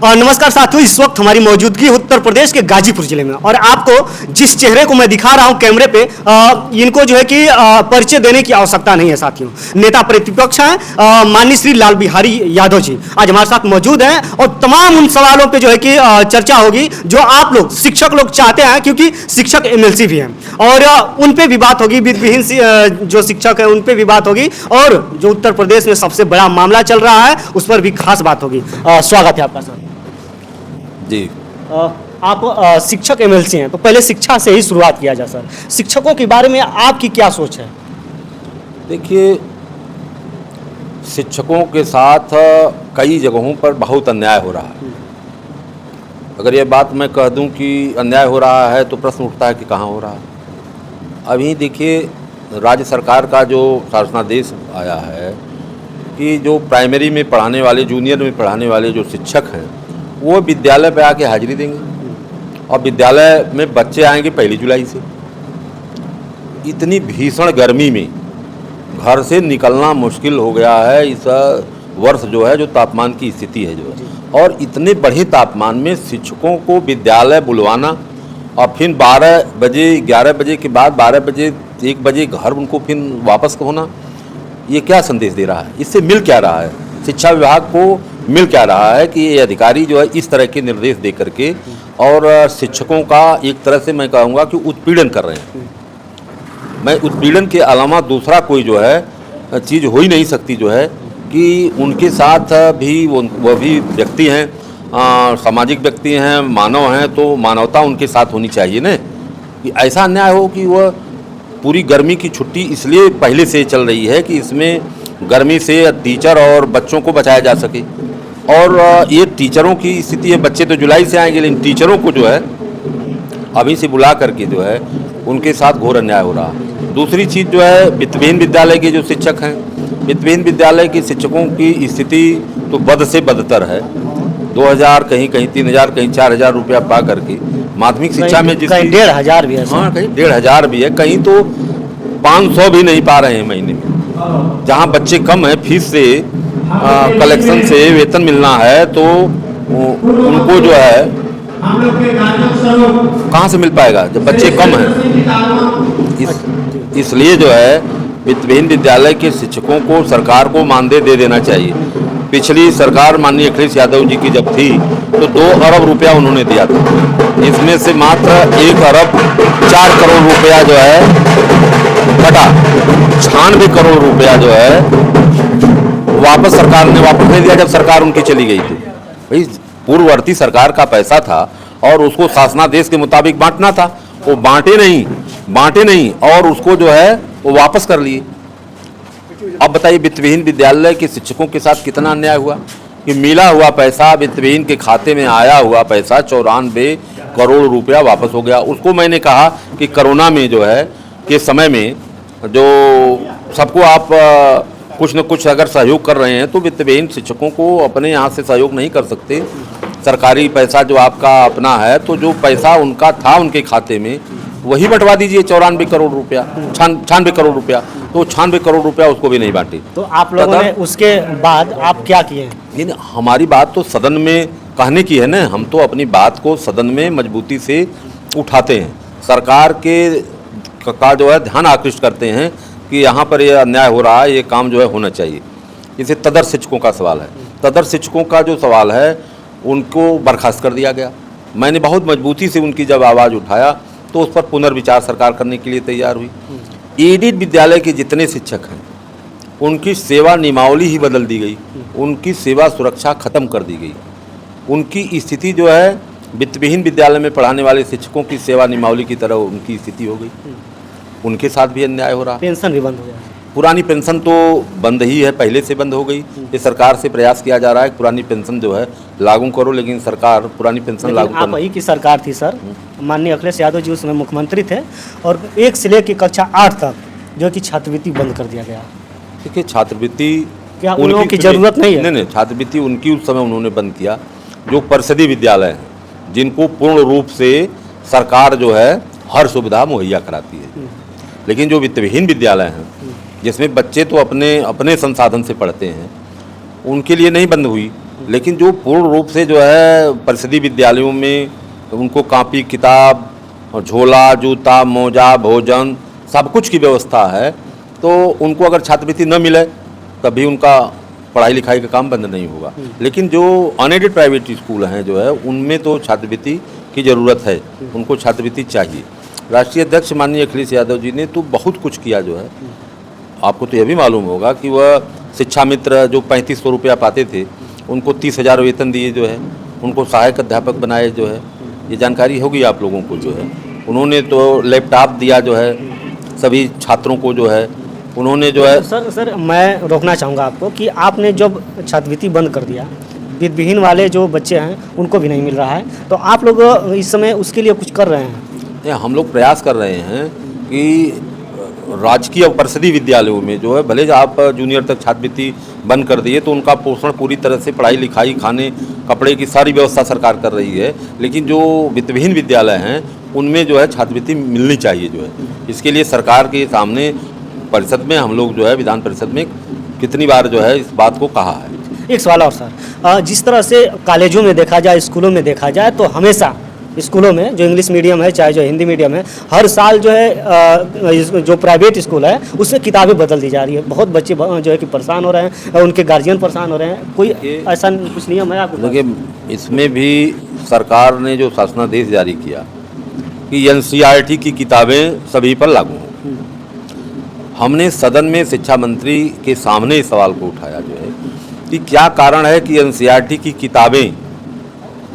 नमस्कार साथियों, इस वक्त हमारी मौजूदगी उत्तर प्रदेश के गाजीपुर जिले में और आपको जिस चेहरे को मैं दिखा रहा हूं कैमरे पे, इनको जो है कि परिचय देने की आवश्यकता नहीं है साथियों। नेता प्रतिपक्ष हैं माननीय श्री लाल बिहारी यादव जी आज हमारे साथ मौजूद हैं और तमाम उन सवालों पे जो है कि चर्चा होगी जो आप लोग शिक्षक लोग चाहते हैं, क्योंकि शिक्षक एमएलसी भी हैं और उन पे भी बात होगी। वित्तविहीन जो शिक्षक है उन पे भी बात होगी और जो उत्तर प्रदेश में सबसे बड़ा मामला चल रहा है उस पर भी खास बात होगी। स्वागत है आपका सर जी। आप शिक्षक एमएलसी हैं, तो पहले शिक्षा से ही शुरुआत किया जाए सर। शिक्षकों के बारे में आपकी क्या सोच है? देखिए, शिक्षकों के साथ कई जगहों पर बहुत अन्याय हो रहा है। अगर ये बात मैं कह दूं कि अन्याय हो रहा है तो प्रश्न उठता है कि कहाँ हो रहा है। अभी देखिए, राज्य सरकार का जो शासनादेश आया है कि जो प्राइमरी में पढ़ाने वाले, जूनियर में पढ़ाने वाले जो शिक्षक हैं वो विद्यालय पे आके हाजिरी देंगे और विद्यालय में बच्चे आएंगे 1 जुलाई से। इतनी भीषण गर्मी में घर से निकलना मुश्किल हो गया है इस वर्ष जो है, जो तापमान की स्थिति है जो है। और इतने बढ़े तापमान में शिक्षकों को विद्यालय बुलवाना और फिर 12 बजे 11 बजे के बाद 12 बजे 1 बजे घर उनको फिर वापस होना, ये क्या संदेश दे रहा है? इससे मिल क्या रहा है? शिक्षा विभाग को मिल क्या रहा है कि ये अधिकारी जो है इस तरह के निर्देश दे करके और शिक्षकों का एक तरह से मैं कहूँगा कि उत्पीड़न कर रहे हैं। मैं उत्पीड़न के अलावा दूसरा कोई जो है चीज़ हो ही नहीं सकती जो है कि उनके साथ भी वो भी व्यक्ति हैं, सामाजिक व्यक्ति हैं, मानव हैं, तो मानवता उनके साथ होनी चाहिए ना। कि ऐसा अन्याय हो कि वह पूरी गर्मी की छुट्टी इसलिए पहले से चल रही है कि इसमें गर्मी से टीचर और बच्चों को बचाया जा सके। और ये टीचरों की स्थिति है, बच्चे तो जुलाई से आएंगे लेकिन टीचरों को जो है अभी से बुला करके जो है उनके साथ घोर अन्याय हो रहा है। दूसरी चीज़ जो है, वित्तविहीन विद्यालय के जो शिक्षक हैं, वित्तविहीन विद्यालय के शिक्षकों की स्थिति तो बद से बदतर है। 2000 कहीं 3000 कहीं 4000 रुपया पा करके माध्यमिक शिक्षा में जिसकी 1500 भी है। हाँ, कहीं 1500 भी है, कहीं तो 500 भी नहीं पा रहे हैं महीने में। जहाँ बच्चे कम हैं, फीस से कलेक्शन से वेतन मिलना है तो उनको जो है कहाँ से मिल पाएगा जब बच्चे कम हैं। इसलिए जो है वित्तविहीन विद्यालय के शिक्षकों को सरकार को मानदेय दे देना चाहिए। पिछली सरकार माननीय अखिलेश यादव जी की जब थी तो 2 अरब रुपया उन्होंने दिया था। इसमें से मात्र 1 अरब 4 करोड़ रुपया जो है घटा, 96 करोड़ रुपया जो है वापस सरकार ने वापस नहीं दिया जब सरकार उनकी चली गई थी। भाई, पूर्ववर्ती सरकार का पैसा था और उसको शासनादेश के मुताबिक बांटना था, वो बांटे नहीं और उसको जो है वो वापस कर लिए। अब बताइए, वित्तविहीन विद्यालय के शिक्षकों के साथ कितना अन्याय हुआ कि मिला हुआ पैसा, वित्तविहीन के खाते में आया हुआ पैसा 94 करोड़ रुपया वापस हो गया। उसको मैंने कहा कि कोरोना में जो है के समय में जो सबको आप कुछ न कुछ अगर सहयोग कर रहे हैं तो वित्तविहीन शिक्षकों को अपने यहाँ से सहयोग नहीं कर सकते। सरकारी पैसा जो आपका अपना है तो जो पैसा उनका था उनके खाते में वही बंटवा दीजिए। 94 करोड़ रुपया, 96 करोड़ रुपया, तो 96 करोड़ रुपया उसको भी नहीं बांटे। तो आप लोगों ने उसके बाद आप क्या किए? नहीं, हमारी बात तो सदन में कहने की है ना। हम तो अपनी बात को सदन में मजबूती से उठाते हैं, सरकार का जो है ध्यान आकृष्ट करते हैं कि यहाँ पर ये अन्याय हो रहा है, ये काम जो है होना चाहिए। जैसे तदर शिक्षकों का सवाल है, तदर शिक्षकों का जो सवाल है उनको बर्खास्त कर दिया गया। मैंने बहुत मजबूती से उनकी जब आवाज़ उठाया तो उस पर पुनर्विचार सरकार करने के लिए तैयार हुई। एडिड विद्यालय के जितने शिक्षक हैं उनकी सेवा नियमावली ही बदल दी गई, उनकी सेवा सुरक्षा खत्म कर दी गई। उनकी स्थिति जो है वित्तविहीन विद्यालय में पढ़ाने वाले शिक्षकों की सेवा नियमावली की तरह उनकी स्थिति हो गई। उनके साथ भी अन्याय हो रहा है। पेंशन भी बंद हो गया। पुरानी पेंशन तो बंद ही है, पहले से बंद हो गई। ये सरकार से प्रयास किया जा रहा है पुरानी पेंशन जो है लागू करो, लेकिन सरकार पुरानी पेंशन लागू आप ही की सरकार थी सर, माननीय अखिलेश यादव जी उसमें मुख्यमंत्री थे और 1 से लेकर कक्षा 8 तक जो कि छात्रवृत्ति बंद कर दिया गया। देखिए, छात्रवृत्ति क्या उन लोगों की जरूरत नहीं है? नहीं, छात्रवृत्ति उनकी उस समय उन्होंने बंद किया जो परिषदीय विद्यालय हैं, जिनको पूर्ण रूप से सरकार जो है हर सुविधा मुहैया कराती है। लेकिन जो वित्तविहीन विद्यालय हैं जिसमें बच्चे तो अपने संसाधन से पढ़ते हैं, उनके लिए नहीं बंद हुई, लेकिन जो पूर्ण रूप से जो है परिषदीय विद्यालयों में उनको कापी किताब और झोला जूता मोजा भोजन सब कुछ की व्यवस्था है, तो उनको अगर छात्रवृत्ति न मिले तभी उनका पढ़ाई लिखाई का काम बंद नहीं होगा। लेकिन जो अनएडेड प्राइवेट स्कूल हैं जो है उनमें तो छात्रवृत्ति की ज़रूरत है, उनको छात्रवृत्ति चाहिए। राष्ट्रीय अध्यक्ष माननीय अखिलेश यादव जी ने तो बहुत कुछ किया जो है। आपको तो यह भी मालूम होगा कि वह शिक्षा मित्र जो 3500 रुपया पाते थे उनको 30,000 वेतन दिए जो है, उनको सहायक अध्यापक बनाए जो है, ये जानकारी होगी आप लोगों को जो है। उन्होंने तो लैपटॉप दिया जो है सभी छात्रों को जो है, उन्होंने जो है। सर मैं रोकना चाहूँगा आपको कि आपने जब छात्रवृत्ति बंद कर दिया, वित्तविहीन वाले जो बच्चे हैं उनको भी नहीं मिल रहा है, तो आप लोग इस समय उसके लिए कुछ कर रहे हैं? हम लोग प्रयास कर रहे हैं कि राजकीय और परिषदीय विद्यालयों में जो है भले आप जूनियर तक छात्रवृत्ति बंद कर दिए तो उनका पोषण पूरी तरह से पढ़ाई लिखाई खाने कपड़े की सारी व्यवस्था सरकार कर रही है, लेकिन जो वित्तविहीन विद्यालय हैं उनमें जो है छात्रवृत्ति मिलनी चाहिए जो है। इसके लिए सरकार के सामने परिषद में हम लोग जो है विधान परिषद में कितनी बार जो है इस बात को कहा है। एक सवाल और सर, जिस तरह से कॉलेजों में देखा जाए, स्कूलों में देखा जाए, तो हमेशा स्कूलों में जो इंग्लिश मीडियम है चाहे जो हिंदी मीडियम है, हर साल जो है जो प्राइवेट स्कूल है उसमें किताबें बदल दी जा रही है। बहुत बच्चे जो है कि परेशान हो रहे हैं, उनके गार्जियन परेशान हो रहे हैं। कोई ऐसा कुछ नियम है आपको? देखिए, इसमें भी सरकार ने जो शासनादेश जारी किया कि एनसीईआरटी की किताबें सभी पर लागू हों। हमने सदन में शिक्षा मंत्री के सामने इस सवाल को उठाया जो है कि क्या कारण है कि एनसीईआरटी की किताबें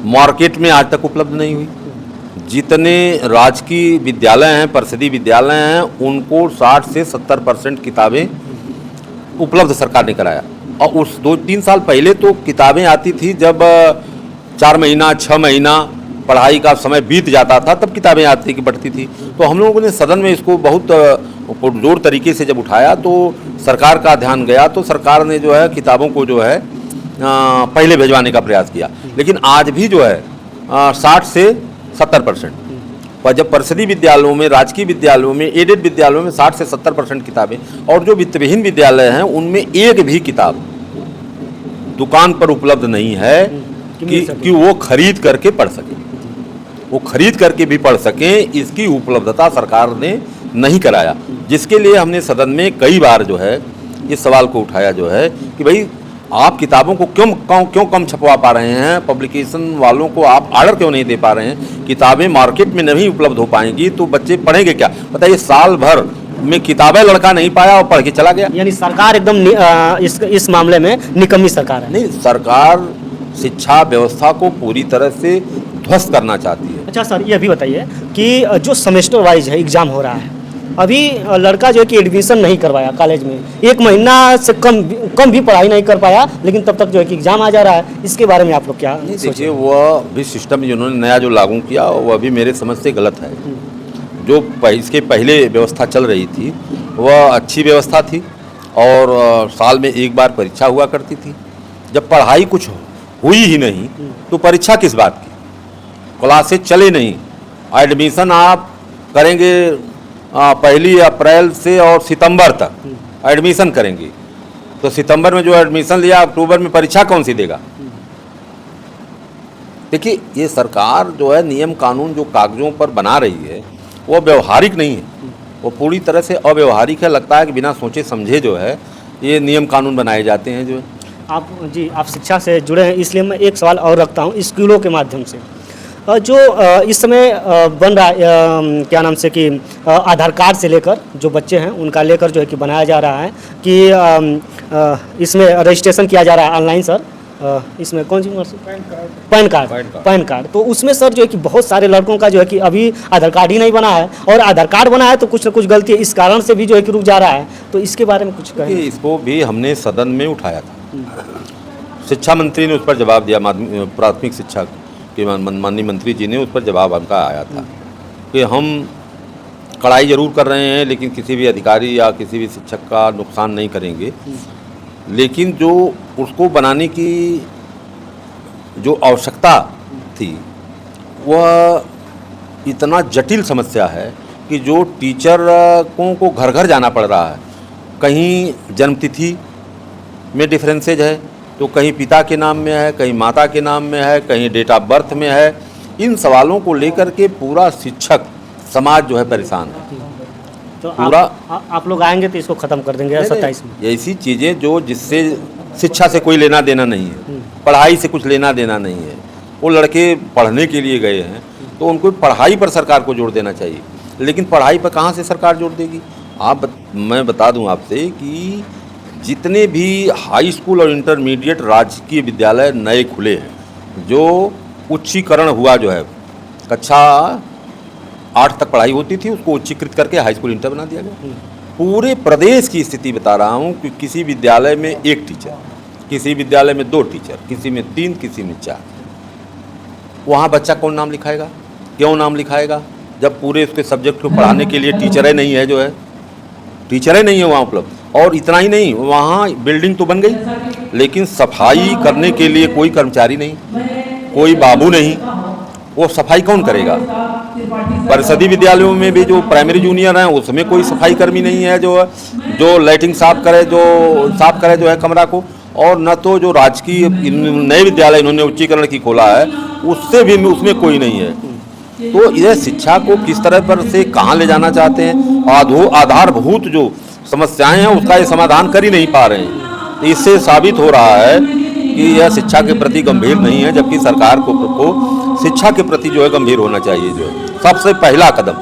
मार्केट में आज तक उपलब्ध नहीं हुई। जितने राजकीय विद्यालय हैं, परिषदीय विद्यालय हैं, उनको 60 से 70% किताबें उपलब्ध सरकार ने कराया। और उस 2-3 साल पहले तो किताबें आती थी जब 4 महीना 6 महीना पढ़ाई का समय बीत जाता था, तब किताबें आती की बढ़ती थी। तो हम लोगों ने सदन में इसको बहुत पुरजोर तरीके से जब उठाया तो सरकार का ध्यान गया, तो सरकार ने जो है किताबों को जो है पहले भिजवाने का प्रयास किया। लेकिन आज भी जो है 60 से 70%, और जब परिषदीय विद्यालयों में, राजकीय विद्यालयों में, एडेड विद्यालयों में 60 से 70% किताबें, और जो वित्तविहीन विद्यालय हैं उनमें एक भी किताब दुकान पर उपलब्ध नहीं है कि वो खरीद करके पढ़ सकें, वो खरीद करके भी पढ़ सकें। इसकी उपलब्धता सरकार ने नहीं कराया, जिसके लिए हमने सदन में कई बार जो है इस सवाल को उठाया जो है कि भाई आप किताबों को क्यों कम छपवा पा रहे हैं, पब्लिकेशन वालों को आप ऑर्डर क्यों नहीं दे पा रहे हैं। किताबें मार्केट में नहीं उपलब्ध हो पाएंगी तो बच्चे पढ़ेंगे क्या? बताइए, साल भर में किताबें लड़का नहीं पाया और पढ़ के चला गया। यानी सरकार एकदम इस मामले में निकम्मी सरकार है। नहीं, सरकार शिक्षा व्यवस्था को पूरी तरह से ध्वस्त करना चाहती है। अच्छा सर, ये भी बताइए कि जो सेमेस्टर वाइज है एग्जाम हो रहा है, अभी लड़का जो है कि एडमिशन नहीं करवाया कॉलेज में, 1 महीना से कम भी पढ़ाई नहीं कर पाया, लेकिन तब तक जो है कि एग्जाम आ जा रहा है। इसके बारे में आप लोग क्या देखिए, वह भी सिस्टम जिन्होंने नया जो लागू किया वह भी मेरे समझ से गलत है। जो इसके पहले व्यवस्था चल रही थी वह अच्छी व्यवस्था थी और साल में एक बार परीक्षा हुआ करती थी। जब पढ़ाई कुछ हुई ही नहीं तो परीक्षा किस बात की? क्लासेज चले नहीं, एडमिशन आप करेंगे 1 अप्रैल से और सितंबर तक एडमिशन करेंगे, तो सितंबर में जो एडमिशन लिया अक्टूबर में परीक्षा कौन सी देगा? देखिए, ये सरकार जो है नियम कानून जो कागजों पर बना रही है वो व्यवहारिक नहीं है, वो पूरी तरह से अव्यवहारिक है। लगता है कि बिना सोचे समझे जो है ये नियम कानून बनाए जाते हैं जो है। आप शिक्षा से जुड़े हैं, इसलिए मैं एक सवाल और रखता हूँ स्कूलों के माध्यम से। जो इस समय बन रहा है, क्या नाम से कि आधार कार्ड से लेकर जो बच्चे हैं उनका लेकर जो है कि बनाया जा रहा है कि इसमें रजिस्ट्रेशन किया जा रहा है ऑनलाइन सर। इसमें कौन सी पैन कार्ड। तो उसमें सर जो है कि बहुत सारे लड़कों का जो है कि अभी आधार कार्ड ही नहीं बना है, और आधार कार्ड बना है तो कुछ न कुछ गलती है, इस कारण से भी जो है कि रुक जा रहा है। तो इसके बारे में कुछ कहें। इसको भी हमने सदन में उठाया था, शिक्षा मंत्री ने उस पर जवाब दिया, प्राथमिक शिक्षा के माननीय मंत्री जी ने उस पर जवाब उनका आया था कि हम कड़ाई जरूर कर रहे हैं लेकिन किसी भी अधिकारी या किसी भी शिक्षक का नुकसान नहीं करेंगे। लेकिन जो उसको बनाने की जो आवश्यकता थी वह इतना जटिल समस्या है कि जो टीचरों को घर घर जाना पड़ रहा है। कहीं जन्मतिथि में डिफरेंसेज है, तो कहीं पिता के नाम में है, कहीं माता के नाम में है, कहीं डेट ऑफ बर्थ में है। इन सवालों को लेकर के पूरा शिक्षक समाज जो है परेशान है। तो पूरा आप लोग आएंगे तो इसको खत्म कर देंगे 27 में। ऐसी चीज़ें जो जिससे शिक्षा से कोई लेना देना नहीं है, पढ़ाई से कुछ लेना देना नहीं है। वो लड़के पढ़ने के लिए गए हैं तो उनको पढ़ाई पर सरकार को जोर देना चाहिए, लेकिन पढ़ाई पर कहाँ से सरकार जोर देगी। मैं बता दूं आपसे कि जितने भी हाई स्कूल और इंटरमीडिएट राजकीय विद्यालय नए खुले हैं, जो उच्चीकरण हुआ जो है, कक्षा 8 तक पढ़ाई होती थी उसको उच्चीकृत करके हाई स्कूल इंटर बना दिया गया। पूरे प्रदेश की स्थिति बता रहा हूँ कि किसी विद्यालय में 1 टीचर, किसी विद्यालय में 2 टीचर, किसी में 3, किसी में 4। वहाँ बच्चा कौन नाम लिखाएगा, क्यों नाम लिखाएगा, जब पूरे उसके सब्जेक्ट को पढ़ाने के लिए टीचरें नहीं है, जो है टीचरें नहीं है वहाँ उपलब्ध। और इतना ही नहीं, वहाँ बिल्डिंग तो बन गई लेकिन सफाई करने के लिए कोई कर्मचारी नहीं, कोई बाबू नहीं। वो सफाई कौन करेगा। परिषदीय विद्यालयों में भी जो प्राइमरी जूनियर हैं उसमें कोई सफाई कर्मी नहीं है जो लैट्रिन साफ करे, जो है कमरा को। और न तो जो राजकीय नए विद्यालय इन्होंने उच्चीकरण की खोला है उससे भी उसमें कोई नहीं है। तो यह शिक्षा को किस तरह पर से कहाँ ले जाना चाहते हैं, आधारभूत जो समस्याएं हैं उसका ये समाधान कर ही नहीं पा रहे हैं। इससे साबित हो रहा है कि यह शिक्षा के प्रति गंभीर नहीं है, जबकि सरकार को शिक्षा के प्रति जो है गंभीर होना चाहिए। जो है सबसे पहला कदम